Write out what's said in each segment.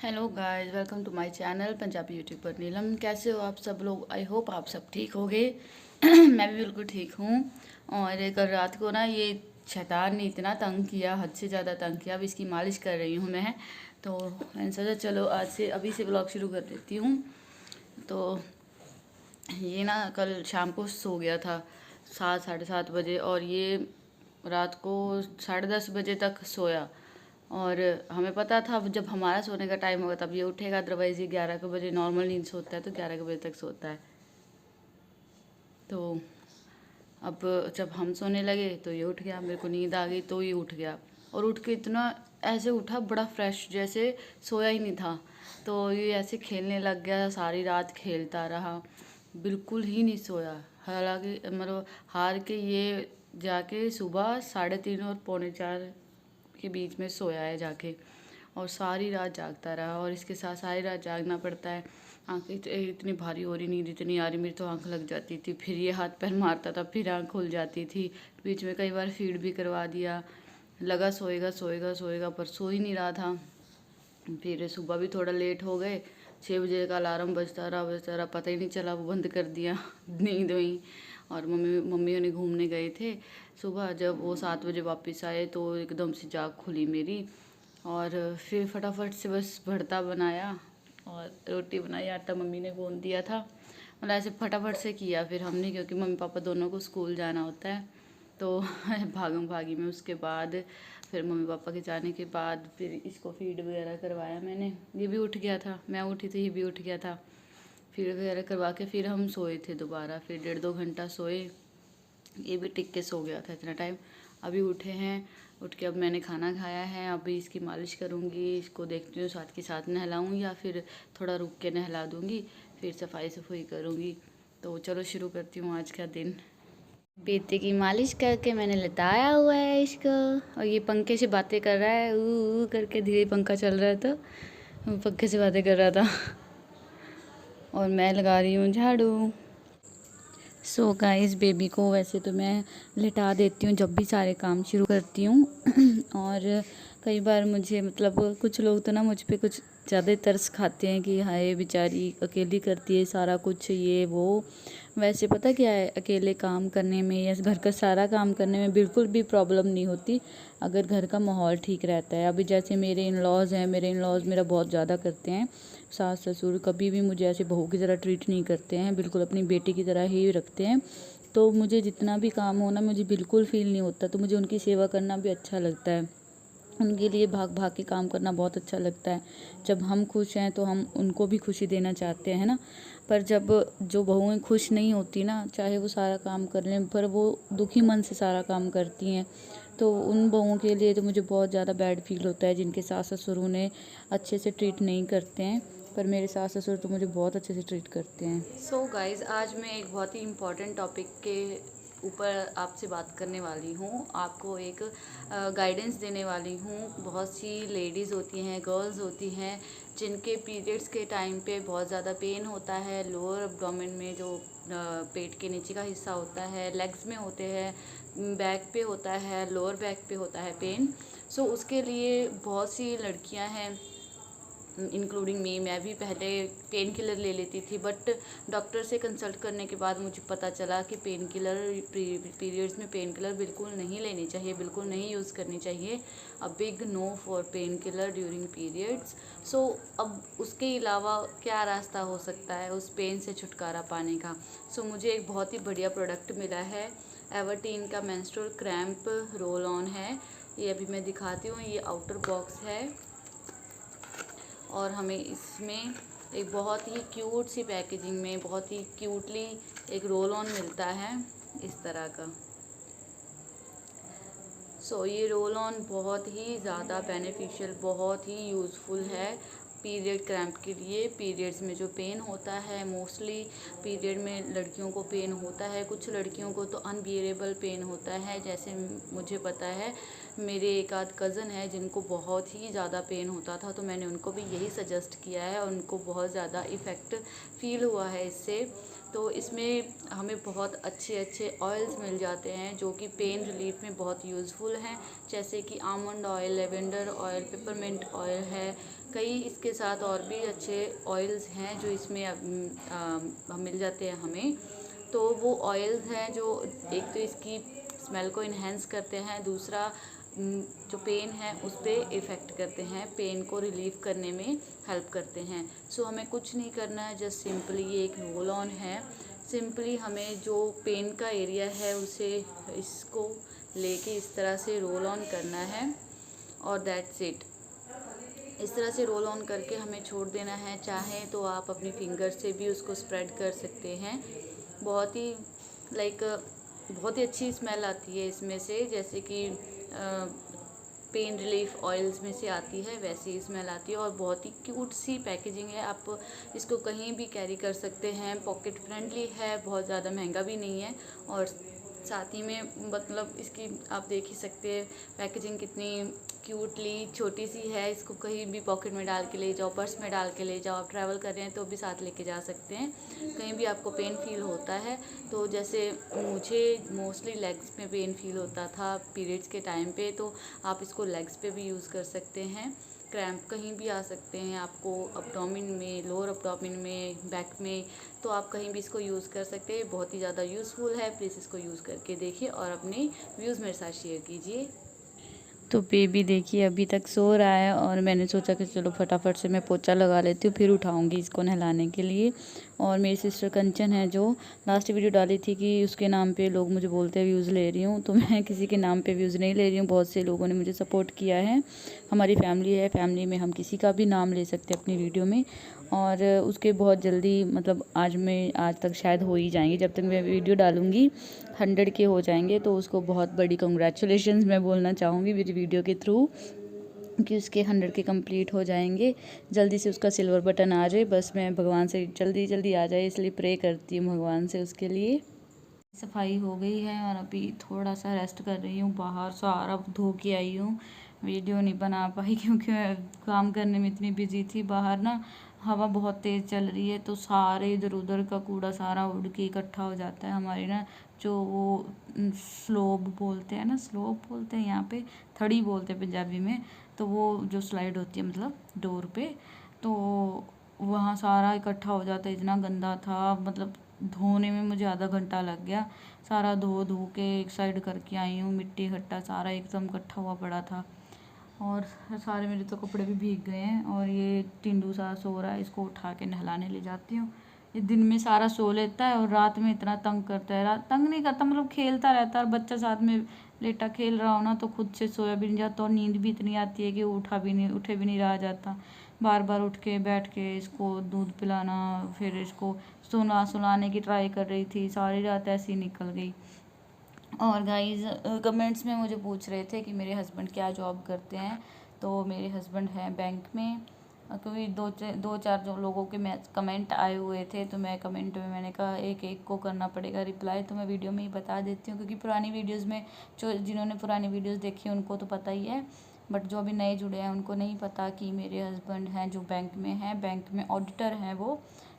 Hello guys, welcome to my channel Punjabi YouTuber Neelam. कैसे हो आप सब लोग? आई होप आप सब ठीक होगे। मैं भी बिल्कुल ठीक हूँ। और कल रात को ना ये शैतान ने इतना तंग किया, हद से ज़्यादा तंग किया। अब इसकी मालिश कर रही हूँ मैं। तो मैंने सोचा चलो आज से अभी से ब्लॉग शुरू कर देती हूँ। तो ये ना कल शाम को सो गया था 7 साढ़े 7 बजे, और ये रात को 10:30 बजे तक सोया। और हमें पता था जब हमारा सोने का टाइम होगा तब ये उठेगा, अदरवाइज़ ये 11 बजे नॉर्मल नींद सोता है, तो 11 बजे तक सोता है। तो अब जब हम सोने लगे तो ये उठ गया, मेरे को नींद आ गई तो ये उठ गया। और उठ के इतना ऐसे उठा बड़ा फ्रेश, जैसे सोया ही नहीं था। तो ये ऐसे खेलने लग गया, सारी रात खेलता रहा, बिल्कुल ही नहीं सोया। हालांकि मतलब हार के ये जाके सुबह 3:30 और पौने 4 के बीच में सोया है जाके। और सारी रात जागता रहा, और इसके साथ सारी रात जागना पड़ता है। आँखें इतनी भारी हो रही, नींद इतनी आ रही, मेरी तो आँख लग जाती थी। फिर ये हाथ पैर मारता था, फिर आँख खुल जाती थी। बीच में कई बार फीड भी करवा दिया। लगा सोएगा सोएगा सोएगा, पर सो ही नहीं रहा था। फिर सुबह भी थोड़ा लेट हो गए, 6 बजे का अलार्म बजता रहा, पता ही नहीं चला, वो बंद कर दिया नींद में ही। और मम्मी ने घूमने गए थे सुबह। जब वो 7 बजे वापस आए तो एकदम से जाग खुली मेरी। और फिर फटाफट से बस भरता बनाया और रोटी बनाई, आटा मम्मी ने गूंद दिया था। मतलब ऐसे फटाफट से किया फिर हमने, क्योंकि मम्मी पापा दोनों को स्कूल जाना होता है। तो भागम भागी में उसके बाद फिर मम्मी पापा के जाने के बाद फिर इसको फीड वगैरह करवाया मैंने। ये भी उठ गया था, मैं उठी थी ये भी उठ गया था। फीड वगैरह करवा के फिर हम सोए थे दोबारा, फिर 1.5-2 घंटा सोए। ये भी टिक के सो गया था इतना टाइम। अभी उठे हैं, उठ के अब मैंने खाना खाया है। अभी इसकी मालिश करूँगी, इसको देखती हूँ साथ के साथ नहलाऊँ या फिर थोड़ा रुक के नहला दूँगी, फिर सफाई सफाई करूँगी। तो चलो शुरू करती हूँ आज का दिन। बेटे की मालिश करके मैंने लटाया हुआ है इसको, और ये पंखे से बातें कर रहा है, ऊ करके। धीरे पंखा चल रहा है तो वो पंखे से बातें कर रहा था। और मैं लगा रही हूँ झाड़ू। सो गाइस, बेबी को वैसे तो मैं लिटा देती हूँ जब भी सारे काम शुरू करती हूँ। और कई बार मुझे मतलब कुछ लोग तो ना मुझ पे कुछ ज़्यादा तरस खाते हैं कि हाय बेचारी अकेली करती है सारा कुछ ये वो। वैसे पता क्या है, अकेले काम करने में या घर का सारा काम करने में बिल्कुल भी प्रॉब्लम नहीं होती अगर घर का माहौल ठीक रहता है। अभी जैसे मेरे इन लॉज़ हैं, मेरे इन लॉज़ मेरा बहुत ज़्यादा करते हैं। सास ससुर कभी भी मुझे ऐसे बहू की तरह ट्रीट नहीं करते हैं, बिल्कुल अपनी बेटी की तरह ही रखते हैं। तो मुझे जितना भी काम हो ना, मुझे बिल्कुल फ़ील नहीं होता। तो मुझे उनकी सेवा करना भी अच्छा लगता है, उनके लिए भाग भाग के काम करना बहुत अच्छा लगता है। जब हम खुश हैं तो हम उनको भी खुशी देना चाहते हैं ना। पर जब जो बहुएं खुश नहीं होती ना, चाहे वो सारा काम कर लें पर वो दुखी मन से सारा काम करती हैं, तो उन बहुओं के लिए तो मुझे बहुत ज़्यादा बैड फील होता है जिनके सास ससुर उन्हें अच्छे से ट्रीट नहीं करते हैं। पर मेरे सास ससुर तो मुझे बहुत अच्छे से ट्रीट करते हैं। सो गाइज़, आज मैं एक बहुत ही इम्पॉर्टेंट टॉपिक के ऊपर आपसे बात करने वाली हूँ। आपको एक गाइडेंस देने वाली हूँ। बहुत सी लेडीज़ होती हैं, गर्ल्स होती हैं, जिनके पीरियड्स के टाइम पे बहुत ज़्यादा पेन होता है। लोअर एब्डोमेन में जो पेट के नीचे का हिस्सा होता है, लेग्स में होते हैं, बैक पे होता है, लोअर बैक पे होता है पेन। सो उसके लिए बहुत सी लड़कियां हैं, इंक्लूडिंग मी। मैं भी पहले पेन किलर ले लेती थी, बट डॉक्टर से कंसल्ट करने के बाद मुझे पता चला कि पेन किलर पीरियड्स में पेन किलर बिल्कुल नहीं लेनी चाहिए, बिल्कुल नहीं यूज़ करनी चाहिए। A big no for pain killer during periods. So अब उसके अलावा क्या रास्ता हो सकता है उस पेन से छुटकारा पाने का? सो मुझे एक बहुत ही बढ़िया प्रोडक्ट मिला है, एवरटीन का मेंस्ट्रुअल क्रैम्प रोल ऑन है। ये अभी मैं दिखाती हूँ। ये आउटर बॉक्स है, और हमें इसमें एक बहुत ही क्यूट सी पैकेजिंग में बहुत ही क्यूटली एक रोल ऑन मिलता है इस तरह का। सो ये रोल ऑन बहुत ही ज़्यादा बेनिफिशियल, बहुत ही यूज़फुल है पीरियड क्रैम्प के लिए। पीरियड्स में जो पेन होता है, मोस्टली पीरियड में लड़कियों को पेन होता है, कुछ लड़कियों को तो अनबियरेबल पेन होता है। जैसे मुझे पता है, मेरे एक आध कज़न है जिनको बहुत ही ज़्यादा पेन होता था, तो मैंने उनको भी यही सजेस्ट किया है और उनको बहुत ज़्यादा इफ़ेक्ट फ़ील हुआ है इससे। तो इसमें हमें बहुत अच्छे अच्छे ऑयल्स मिल जाते हैं जो कि पेन रिलीफ में बहुत यूज़फुल हैं, जैसे कि almond oil, lavender oil, peppermint oil है, कई इसके साथ और भी अच्छे ऑयल्स हैं जो इसमें मिल जाते हैं हमें। तो वो ऑयल्स हैं जो एक तो इसकी स्मेल को इन्हेंस करते हैं, दूसरा जो पेन है उस पर इफ़ेक्ट करते हैं, पेन को रिलीव करने में हेल्प करते हैं। सो हमें कुछ नहीं करना है, जस्ट सिंपली ये एक रोल ऑन है। सिंपली हमें जो पेन का एरिया है उसे इसको लेके इस तरह से रोल ऑन करना है और दैट्स इट। इस तरह से रोल ऑन करके हमें छोड़ देना है। चाहे तो आप अपनी फिंगर से भी उसको स्प्रेड कर सकते हैं। बहुत ही बहुत ही अच्छी स्मेल आती है इसमें से, जैसे कि पेन रिलीफ ऑयल्स में से आती है वैसी स्मेल आती है। और बहुत ही क्यूट सी पैकेजिंग है, आप इसको कहीं भी कैरी कर सकते हैं, पॉकेट फ्रेंडली है, बहुत ज़्यादा महंगा भी नहीं है। और साथ ही में मतलब इसकी आप देख ही सकते हैं पैकेजिंग कितनी क्यूटली छोटी सी है। इसको कहीं भी पॉकेट में डाल के ले जाओ, पर्स में डाल के ले जाओ, आप ट्रैवल कर रहे हैं तो भी साथ लेके जा सकते हैं। कहीं भी आपको पेन फील होता है तो जैसे मुझे मोस्टली लेग्स में पेन फील होता था पीरियड्स के टाइम पे, तो आप इसको लेग्स पे भी यूज़ कर सकते हैं। क्रैम्प कहीं भी आ सकते हैं आपको, अब्डोमिन में, लोअर अब्डोमिन में, बैक में, तो आप कहीं भी इसको यूज़ कर सकते हैं। बहुत ही ज़्यादा यूज़फुल है, प्लीज़ इसको यूज़ करके देखिए और अपने व्यूज़ मेरे साथ शेयर कीजिए। तो बेबी देखिए अभी तक सो रहा है और मैंने सोचा कि चलो फटाफट से मैं पोछा लगा लेती हूँ, फिर उठाऊँगी इसको नहलाने के लिए। और मेरी सिस्टर कंचन है जो लास्ट वीडियो डाली थी कि उसके नाम पे लोग मुझे बोलते हैं व्यूज़ ले रही हूँ, तो मैं किसी के नाम पे व्यूज़ नहीं ले रही हूँ। बहुत से लोगों ने मुझे सपोर्ट किया है, हमारी फैमिली है, फैमिली में हम किसी का भी नाम ले सकते हैं अपनी वीडियो में। और उसके बहुत जल्दी मतलब आज तक शायद हो ही जाएंगे, जब तक मैं वीडियो डालूँगी 100 के हो जाएंगे, तो उसको बहुत बड़ी कंग्रेचुलेशंस मैं बोलना चाहूँगी मेरी वीडियो के थ्रू कि उसके 100 के कंप्लीट हो जाएंगे। जल्दी से उसका सिल्वर बटन आ जाए, बस मैं भगवान से जल्दी जल्दी आ जाए इसलिए प्रे करती हूँ भगवान से उसके लिए। सफाई हो गई है और अभी थोड़ा सा रेस्ट कर रही हूँ, बाहर सारा धो के आई हूँ। वीडियो नहीं बना पाई क्योंकि काम करने में इतनी बिजी थी। बाहर ना हवा बहुत तेज़ चल रही है तो सारे इधर उधर का कूड़ा सारा उड़ के इकट्ठा हो जाता है। हमारी ना जो वो स्लोब बोलते हैं ना, स्लोब बोलते हैं यहाँ पे, थड़ी बोलते हैं पंजाबी में, तो वो जो स्लाइड होती है मतलब डोर पे, तो वहाँ सारा इकट्ठा हो जाता है। इतना गंदा था, मतलब धोने में मुझे आधा घंटा लग गया। सारा धो के एक साइड करके आई हूँ, मिट्टी घट्टा सारा एकदम इकट्ठा हुआ पड़ा था। और सारे मेरे तो कपड़े भी भीग गए हैं। और ये टिंडू सा सो रहा है, इसको उठा के नहलाने ले जाती हूँ। ये दिन में सारा सो लेता है और रात में इतना तंग करता है। रात तंग नहीं करता, मतलब खेलता रहता है। और बच्चा साथ में लेटा खेल रहा हो ना तो खुद से सोया भी नहीं जाता और नींद भी इतनी आती है कि उठे भी नहीं रहा जाता। बार बार उठ के बैठ के इसको दूध पिलाना, फिर इसको सुलाने की ट्राई कर रही थी, सारी रात ऐसी निकल गई। और गाइस कमेंट्स में मुझे पूछ रहे थे कि मेरे हस्बैंड क्या जॉब करते हैं, तो मेरे हस्बैंड हैं बैंक में। क्योंकि दो चार जो लोगों के मैं कमेंट आए हुए थे, तो मैं कमेंट में मैंने कहा एक एक को करना पड़ेगा रिप्लाई, तो मैं वीडियो में ही बता देती हूँ। क्योंकि पुरानी वीडियोज़ में जिन्होंने पुरानी वीडियोज़ देखी है उनको तो पता ही है, बट जो अभी नए जुड़े हैं उनको नहीं पता कि मेरे हस्बैंड हैं जो बैंक में हैं, बैंक में ऑडिटर हैं वो।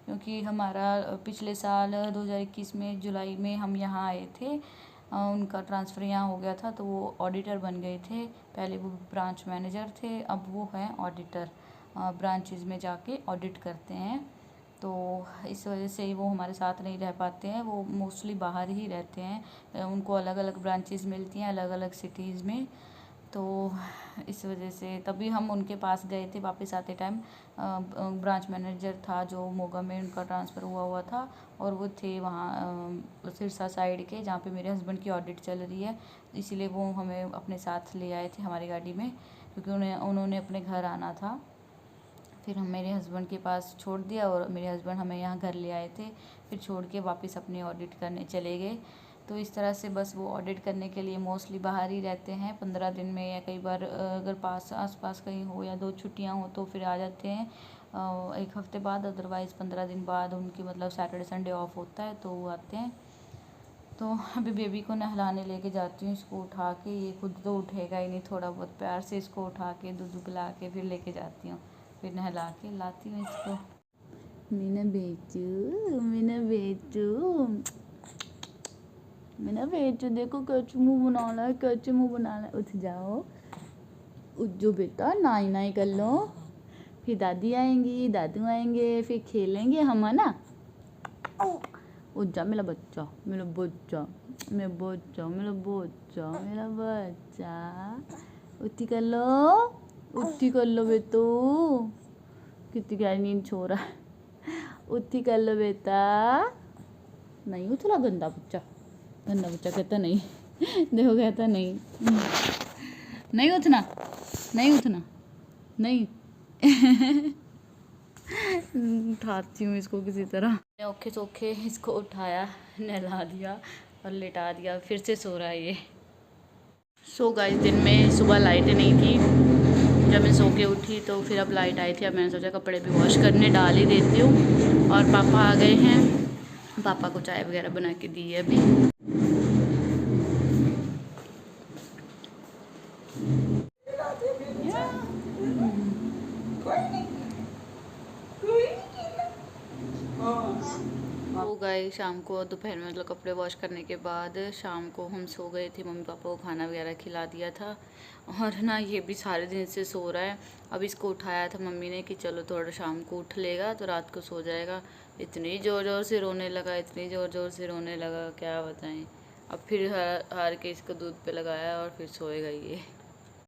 क्योंकि हमारा पिछले साल 2021 में जुलाई में हम यहाँ आए थे, उनका ट्रांसफ़र यहाँ हो गया था तो वो ऑडिटर बन गए थे। पहले वो ब्रांच मैनेजर थे, अब वो हैं ऑडिटर, ब्रांचेज़ में जाके ऑडिट करते हैं। तो इस वजह से ही वो हमारे साथ नहीं रह पाते हैं, वो मोस्टली बाहर ही रहते हैं। उनको अलग अलग ब्रांचेज़ मिलती हैं अलग अलग सिटीज़ में, तो इस वजह से तभी हम उनके पास गए थे। वापस आते टाइम ब्रांच मैनेजर था जो मोगा में, उनका ट्रांसफ़र हुआ था और वो थे वहाँ सिरसा साइड के, जहाँ पे मेरे हस्बैंड की ऑडिट चल रही है। इसीलिए वो हमें अपने साथ ले आए थे हमारी गाड़ी में, क्योंकि उन्होंने अपने घर आना था। फिर हम मेरे हस्बैंड के पास छोड़ दिया और मेरे हस्बैंड हमें यहाँ घर ले आए थे, फिर छोड़ के वापस अपने ऑडिट करने चले गए। तो इस तरह से बस वो ऑडिट करने के लिए मोस्टली बाहर ही रहते हैं 15 दिन में, या कई बार अगर आस पास कहीं हो या 2 छुट्टियाँ हो तो फिर आ जाते हैं 1 हफ्ते बाद। अदरवाइज़ 15 दिन बाद उनकी मतलब सैटरडे संडे ऑफ होता है तो वो आते हैं। तो अभी बेबी को नहलाने लेके जाती हूँ, इसको उठा के, ये खुद तो उठेगा ही नहीं, थोड़ा बहुत प्यार से इसको उठा के दूध पिला के फिर लेके जाती हूँ, फिर नहला के लाती हूँ इसको। मीना बेटू देखो कैसे मुँह बना रहा है, कैसे मुँह बना रहा है। उठ जाओ, उठ जो बेटा, नाई नाई कर लो, फिर दादी आएंगी, दादू आएंगे, फिर खेलेंगे हम, है ना। उठ जा मेरा बच्चा, मेरा बच्चा, मेरा बच्चा, मेरा बच्चा, मेरा बच्चा। उठी कर लो, उठी कर लो बेटू। कितनी गहरी नींद सो रहा है। उठी कर लो बेटा। नहीं उठला, गंदा बच्चा, गंदा बच्चा कहता नहीं। देखो कहता नहीं, नहीं उठना, नहीं उठना, नहीं। उठाती हूँ इसको किसी तरह। औखे सौखे इसको उठाया, नहला दिया और लेटा दिया, फिर से सो रहा है ये। सो गाइस, दिन में सुबह लाइट नहीं थी, जब मैं सो के उठी तो फिर अब लाइट आई थी। अब मैंने सोचा कपड़े भी वॉश करने डाल ही देती हूँ। और पापा आ गए हैं, पापा को चाय वगैरह बना के दी है अभी। वो गए शाम को, दोपहर में मतलब कपड़े वॉश करने के बाद शाम को हम सो गए थे। मम्मी पापा को खाना वगैरह खिला दिया था। और ना ये भी सारे दिन से सो रहा है। अब इसको उठाया था मम्मी ने कि चलो थोड़ा शाम को उठ लेगा तो रात को सो जाएगा। इतनी ज़ोर ज़ोर से रोने लगा, इतनी ज़ोर ज़ोर से रोने लगा, क्या बताएं। अब फिर हार के इसको दूध पे लगाया और फिर सोएगा ये।